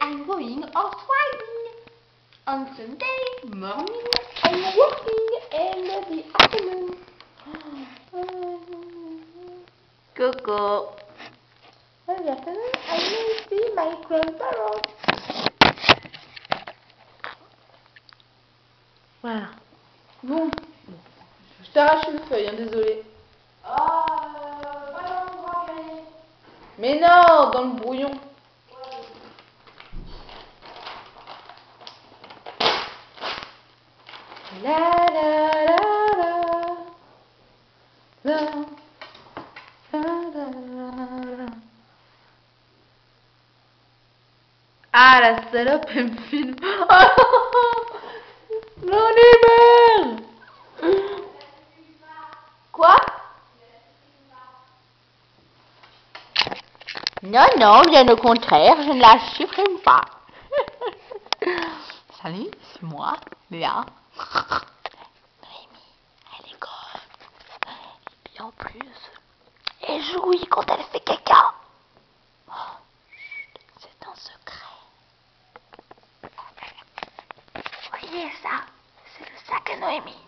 I'm going horse riding. On Sunday morning, I'm working in the afternoon. Coco. In the afternoon, I may see my grandparents. Voilà. Bon. Je t'arrache une feuille, hein, désolé. Pas dans l'endroit grillé. Mais non, dans le brouillon. La la la la la la la la. Ah, la salope, elle me filme. J'en ai marre. Quoi? Non, non, bien au contraire, je ne la supprime pas. Salut, c'est moi, Léa. Noémie, elle est grande. Et puis en plus, elle jouit quand elle fait caca. Oh, chut, c'est un secret. Voyez ça, c'est le sac à Noémie.